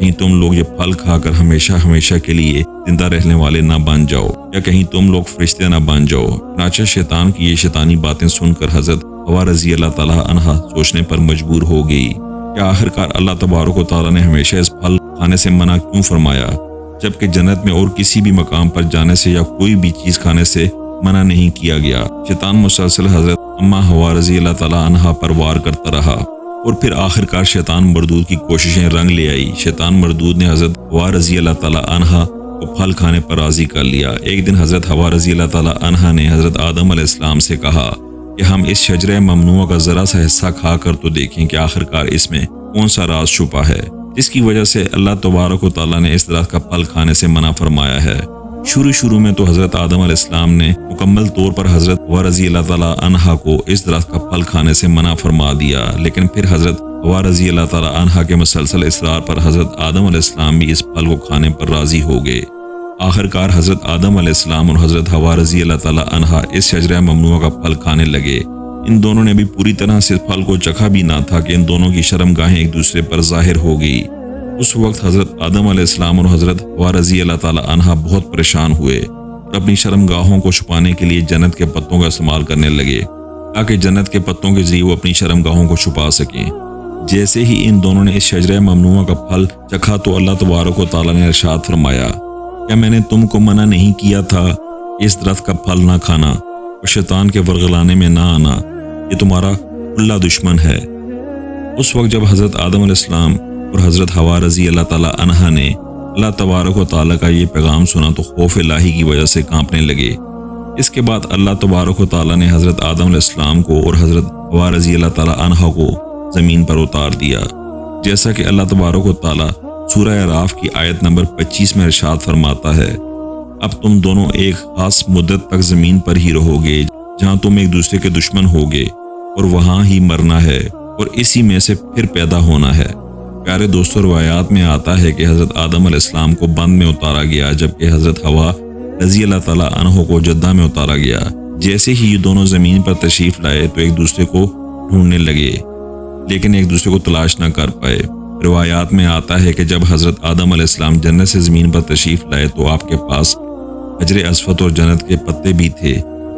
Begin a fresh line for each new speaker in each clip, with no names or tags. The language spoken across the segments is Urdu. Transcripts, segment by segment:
کہیں تم لوگ یہ پھل کھا کر ہمیشہ ہمیشہ کے لیے زندہ رہنے والے نہ بن جاؤ، یا کہیں تم لوگ فرشتے نہ بن جاؤ۔ چنانچہ شیطان کی یہ شیطانی باتیں سن کر حضرت حوا رضی اللہ تعالیٰ عنہا سوچنے پر مجبور ہو گئی کہ آخرکار اللہ تبارک و تعالیٰ نے ہمیشہ اس پھل کھانے سے منع کیوں فرمایا، جبکہ جنت میں اور کسی بھی مقام پر جانے سے یا کوئی بھی چیز کھانے سے منع نہیں کیا گیا۔ شیطان مسلسل حضرت اما حوا رضی اللہ تعالیٰ عنہا پر وار کرتا رہا اور پھر آخرکار شیطان مردود کی کوششیں رنگ لے آئی۔ شیطان مردود نے حضرت حوا رضی اللہ تعالیٰ عنہا کو پھل کھانے پر راضی کر لیا۔ ایک دن حضرت حوا رضی اللہ تعالیٰ عنہا نے حضرت آدم علیہ السلام سے کہا کہ ہم اس شجرہ ممنوعہ کا ذرا سا حصہ کھا کر تو دیکھیں کہ آخرکار اس میں کون سا راز چھپا ہے جس کی وجہ سے اللہ تبارک و تعالیٰ نے اس درخت کا پھل کھانے سے منع فرمایا ہے۔ شروع میں تو حضرت آدم علیہ السلام نے مکمل طور پر حضرت حوا رضی اللہ تعالیٰ عنہا کو اس درخت کا پھل کھانے سے منع فرما دیا، لیکن پھر حضرت حوا رضی اللہ تعالیٰ عنہا کے مسلسل اصرار پر حضرت آدم علیہ السلام بھی اس پھل کو کھانے پر راضی ہو گئے۔ آخرکار حضرت آدم علیہ السلام اور حضرت حوا رضی اللہ تعالیٰ عنہا اس شجرہ ممنوعہ کا پھل کھانے لگے۔ ان دونوں نے بھی پوری طرح سے پھل کو چکھا بھی نہ تھا کہ ان دونوں کی شرمگاہیں ایک دوسرے پر ظاہر ہو گئی۔ اس وقت حضرت آدم علیہ السلام اور حضرت حوا رضی اللہ تعالیٰ عنہا بہت پریشان ہوئے اور اپنی شرمگاہوں کو چھپانے کے لیے جنت کے پتوں کا استعمال کرنے لگے تاکہ جنت کے پتوں کے ذریعے وہ اپنی شرمگاہوں کو چھپا سکیں۔ جیسے ہی ان دونوں نے اس شجرہ ممنوعہ کا پھل چکھا تو اللہ تبارک و تعالیٰ نے ارشاد فرمایا، کیا میں نے تم کو منع نہیں کیا تھا اس درخت کا پھل نہ کھانا اور شیطان کے ورغلانے میں نہ آنا، یہ تمہارا کھلا دشمن ہے۔ اس وقت جب حضرت آدم علیہ السلام اور حضرت حوا رضی اللہ تعالیٰ عنہا نے اللہ تبارک و تعالیٰ کا یہ پیغام سنا تو خوف الہی کی وجہ سے کانپنے لگے۔ اس کے بعد اللہ تبارک و تعالیٰ نے حضرت آدم علیہ السلام کو اور حضرت حوا رضی اللہ تعالیٰ عنہا کو زمین پر اتار دیا، جیسا کہ اللہ تبارک و تعالیٰ سورہ اعراف کی آیت نمبر 25 میں ارشاد فرماتا ہے، اب تم دونوں ایک خاص مدت تک زمین پر ہی رہو گے جہاں تم ایک دوسرے کے دشمن ہوگے اور وہاں ہی مرنا ہے اور اسی میں سے پھر پیدا ہونا ہے۔ پیارے دوستو، روایات میں آتا ہے کہ حضرت آدم علیہ السلام کو بند میں اتارا گیا جبکہ حضرت حوا رضی اللہ تعالیٰ عنہ کو جدہ میں اتارا گیا۔ جیسے ہی یہ دونوں زمین پر تشریف لائے تو ایک دوسرے کو ڈھونڈنے لگے لیکن ایک دوسرے کو تلاش نہ کر پائے۔ روایات میں آتا ہے کہ جب حضرت آدم علیہ السلام جنت سے زمین پر تشریف لائے تو آپ کے پاس حجر اسود اور جنت کے پتے بھی تھے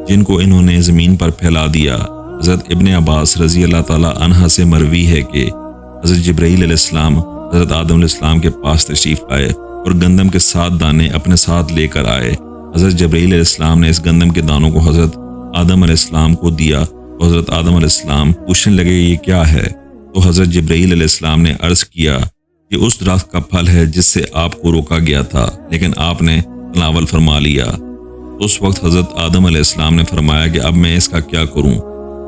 جن کو انہوں نے زمین پر پھیلا دیا۔ حضرت ابن عباس رضی اللہ تعالیٰ عنہ سے مروی ہے کہ حضرت جبرائیل علیہ السلام حضرت آدم علیہ السلام کے پاس تشریف لائے اور گندم کے 7 دانے اپنے ساتھ لے کر آئے۔ حضرت جبرائیل علیہ السلام نے اس گندم کے دانوں کو حضرت آدم علیہ السلام کو دیا اور حضرت آدم علیہ السلام پوچھنے لگے یہ کیا ہے؟ تو حضرت جبرائیل علیہ السلام نے عرض کیا کہ اس درخت کا پھل ہے جس سے آپ کو روکا گیا تھا لیکن آپ نے تناول فرما لیا۔ اس وقت حضرت آدم علیہ السلام نے فرمایا کہ اب میں اس کا کیا کروں؟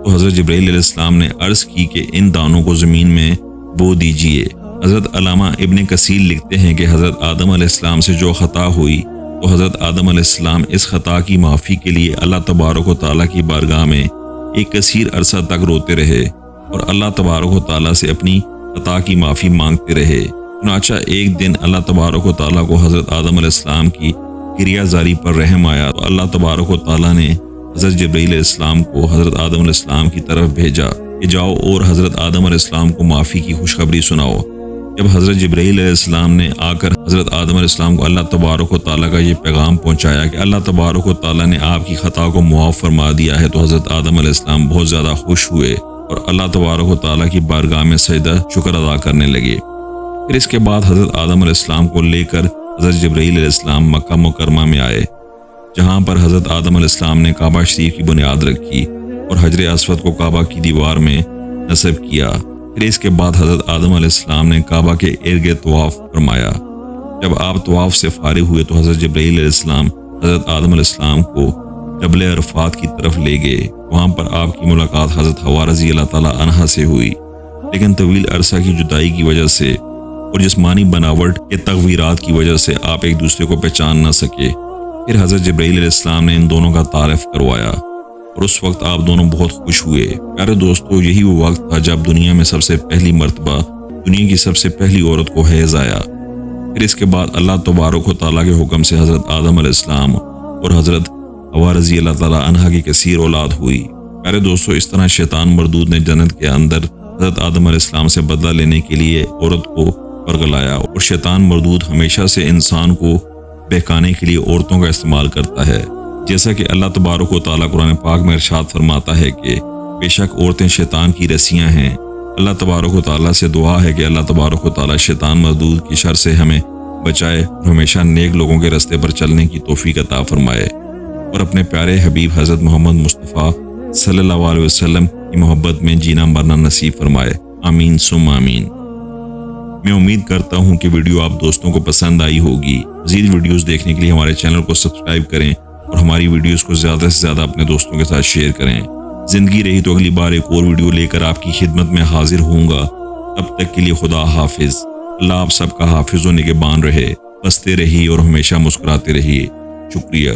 تو حضرت جبرائیل علیہ السلام نے عرض کی کہ ان دانوں کو زمین میں بو دیجئے۔ حضرت علامہ ابن کثیر لکھتے ہیں کہ حضرت آدم علیہ السلام سے جو خطا ہوئی تو حضرت آدم علیہ السلام اس خطا کی معافی کے لیے اللہ تبارک و تعالیٰ کی بارگاہ میں ایک کثیر عرصہ تک روتے رہے اور اللہ تبارک و تعالیٰ سے اپنی خطا کی معافی مانگتے رہے۔ چنانچہ ایک دن اللہ تبارک و تعالیٰ کو حضرت آدم علیہ السلام کی کریا زاری پر رحم آیا تو اللہ تبارک و تعالیٰ نے حضرت جبرائیل علیہ السلام کو حضرت آدم علیہ السلام کی طرف بھیجا کہ جاؤ اور حضرت آدم علیہ السلام کو معافی کی خوشخبری سناؤ۔ جب حضرت جبرائیل علیہ السلام نے آ کر حضرت آدم علیہ السلام کو اللہ تبارک و تعالیٰ کا یہ پیغام پہنچایا کہ اللہ تبارک و تعالیٰ نے آپ کی خطا کو معاف فرما دیا ہے تو حضرت آدم علیہ السلام بہت زیادہ خوش ہوئے اور اللہ تبارک و تعالیٰ کی بارگاہ میں سجدہ شکر ادا کرنے لگے۔ پھر اس کے بعد حضرت آدم علیہ السلام کو لے کر حضرت جبرائیل علیہ السلام مکہ مکرمہ میں آئے جہاں پر حضرت آدم علیہ السلام نے کعبہ شریف کی بنیاد رکھی اور حجر اسود کو کعبہ کی دیوار میں نصب کیا۔ پھر اس کے بعد حضرت آدم علیہ السلام نے کعبہ کے ارد گرد طواف فرمایا۔ جب آپ طواف سے فارغ ہوئے تو حضرت جبرائیل علیہ السلام حضرت آدم علیہ السلام کو جبل عرفات کی طرف لے گئے۔ وہاں پر آپ کی ملاقات حضرت حوا رضی اللہ تعالیٰ عنہا سے ہوئی لیکن طویل عرصہ کی جدائی کی وجہ سے اور جسمانی بناوٹ کے تغیرات کی وجہ سے آپ ایک دوسرے کو پہچان نہ سکے۔ پھر حضرت جبرائیل علیہ السلام نے ان دونوں کا تعارف کروایا اور اس وقت آپ دونوں بہت خوش ہوئے۔ پیارے دوستو، یہی وہ وقت تھا جب دنیا میں سب سے پہلی مرتبہ دنیا کی سب سے پہلی عورت کو حیض آیا۔ پھر اس کے بعد اللہ تبارک و تعالیٰ کے حکم سے حضرت آدم علیہ السلام اور حضرت حوا رضی اللہ تعالیٰ عنہا کی کثیر اولاد ہوئی۔ پیارے دوستو، اس طرح شیطان مردود نے جنت کے اندر حضرت آدم علیہ السلام سے بدلہ لینے کے لیے عورت کو ورگلایا، اور شیطان مردود ہمیشہ سے انسان کو بہکانے کے لیے عورتوں کا استعمال کرتا ہے، جیسا کہ اللہ تبارک و تعالیٰ قرآن پاک میں ارشاد فرماتا ہے کہ بے شک عورتیں شیطان کی رسیاں ہیں۔ اللہ تبارک و تعالیٰ سے دعا ہے کہ اللہ تبارک و تعالیٰ شیطان مردود کی شر سے ہمیں بچائے اور ہمیشہ نیک لوگوں کے رستے پر چلنے کی توفیق عطا فرمائے، اور اپنے پیارے حبیب حضرت محمد مصطفیٰ صلی اللہ علیہ وسلم کی محبت میں جینا مرنا نصیب فرمائے، آمین ثم آمین۔ میں امید کرتا ہوں کہ ویڈیو آپ دوستوں کو پسند آئی ہوگی۔ مزید ویڈیوز دیکھنے کے لیے ہمارے چینل کو سبسکرائب کریں اور ہماری ویڈیوز کو زیادہ سے زیادہ اپنے دوستوں کے ساتھ شیئر کریں۔ زندگی رہی تو اگلی بار ایک اور ویڈیو لے کر آپ کی خدمت میں حاضر ہوں گا۔ تب تک کے لیے خدا حافظ۔ اللہ آپ سب کا حافظ و نگہبان رہے۔ ہنستے رہیے اور ہمیشہ مسکراتے رہیے۔ شکریہ۔